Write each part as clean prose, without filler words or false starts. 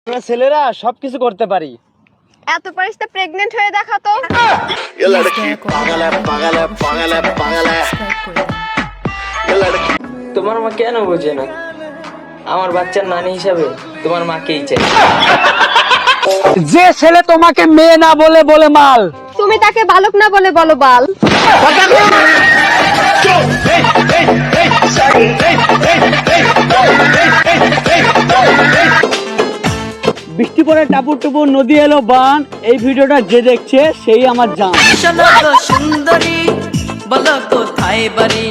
আমরা ছেলেরা সবকিছু করতে পারি। এত পারিস তো প্রেগনেন্ট হয়ে দেখা তো। তোমার মা কেন বোঝে না? আমার বাচ্চার নানি হিসাবে তোমার মাকেই চাই। যে ছেলে তোমাকে মেয়ে না বলে বলে মাল, তুমি তাকে বালক না বলে বলো বাল। বৃষ্টি পরে টাপুর টুপুর নদী এলো বান, এই ভিডিওটা যে দেখছে সেই আমার জান। সুন্দরী বলো কোথায় বাড়ি?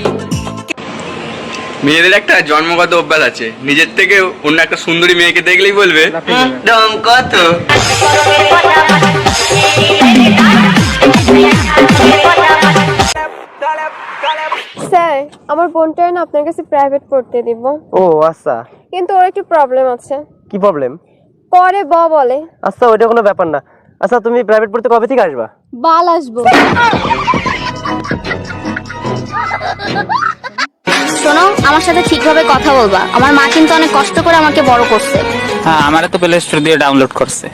মেয়েদের একটা জন্মগত অভ্যাস আছে, নিজের থেকে অন্য একটা সুন্দরী মেয়েকে দেখলেই বলবে রং কত? স্যার, আমার বোনটাই না আপনার কাছে প্রাইভেট পড়তে দিব। ও আচ্ছা, কিন্তু ওর একটু প্রবলেম আছে। কি প্রবলেম? পরে বলে। আচ্ছা, ওইটা কোনো ব্যাপার না। আচ্ছা, তুমি প্রাইভেট পড়তে কবে থেকে আসবা? বাল আসবো। শোনো, আমার সাথে ঠিকভাবে কথা বলবা। আমার মা কিন্তু অনেক কষ্ট করে আমাকে বড় করছে। হ্যাঁ, আমারে তো প্লে স্টোর দিয়ে ডাউনলোড করছে।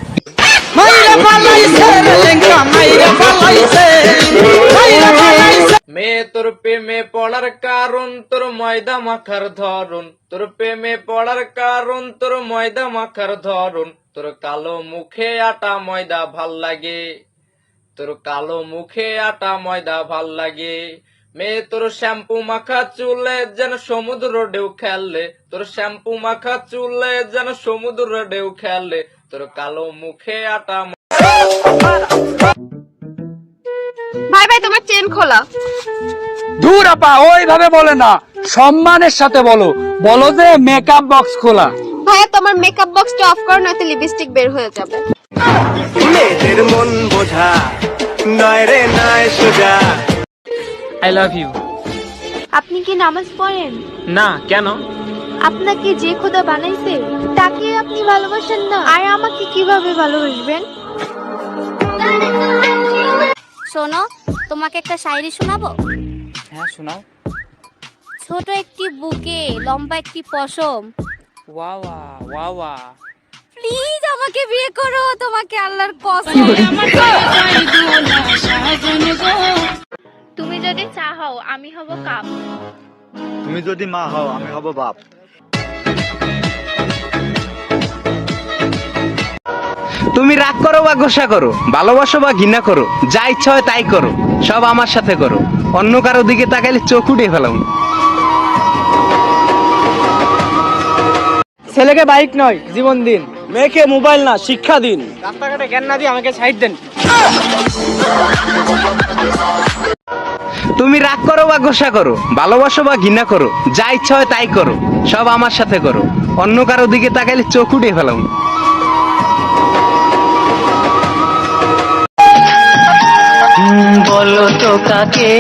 মেয়ে তোর প্রেমে পড়ার কারণ তোর ময়দা মাখার ধরন, তোর প্রেমে পড়ার কারণ তোর ময়দা মাখার ধরন, তোর কালো মুখে আটা ময়দা ভাল লাগে, তোর কালো মুখে আটা ময়দা ভাল লাগে। মেয়ে তোর শ্যাম্পু মাখা চুলে যেন সমুদ্র ঢেউ খেললে, তোর শ্যাম্পু মাখা চুলে যেন সমুদ্র ঢেউ খেললে, তোর কালো মুখে আটা। ভাই ভাই, তোমার চেন খোলা। দূর আপা, ওইভাবে বলে না, সম্মানের সাথে বলো। বলো যে মেকআপ বক্স খোলা। ভাইয়া, তোমার মেকআপ বক্সটা অফ করো, নয়তো লিপস্টিক বের হয়ে যাবে। মেয়েদের মন বোঝা নয় রে নয় সোজা। I love you. আপনি কি নামাজ পড়েন? না, কেন? আপনাকে যে খোদা বানাইছে তাকে আপনি ভালোবাসেন না, আর আমাকে কিভাবে ভালোবাসবেন? শোনো, তোমাকে একটা শায়রি শোনাবো। হ্যাঁ, শোনাও। ছোট একটি বুকে লম্বা একটি পশম, ওয়া ওয়া ওয়া ওয়া। প্লিজ আমাকে বিয়ে করো, তোমাকে আল্লাহর কসম। তুমি যদি চা হও আমি হব কাপ, তুমি যদি মা হও আমি হব বাপ। তুমি রাগ করো বা গোসা করো, ভালোবাসো বা ঘৃণা করো, যা ইচ্ছা হয় তাই করো, সব আমার সাথে করো। অন্য কারো দিকে তাকাইলে চোখ উঠে ফেলাম। ছেলেকে বাইক নয় জীবন দিন, মেয়েকে মোবাইল না শিক্ষা দিন। রাস্তাঘাটে জ্ঞান না দিয়ে আমাকে সাইড দেন। তুমি রাগ করো বা গোসা করো, ভালোবাসো বা ঘৃণা করো, যা ইচ্ছা হয় তাই করো, সব আমার সাথে করো। অন্য কারো দিকে তাকাইলে চোখ উঠে ফেলাম। বলো তো কাকে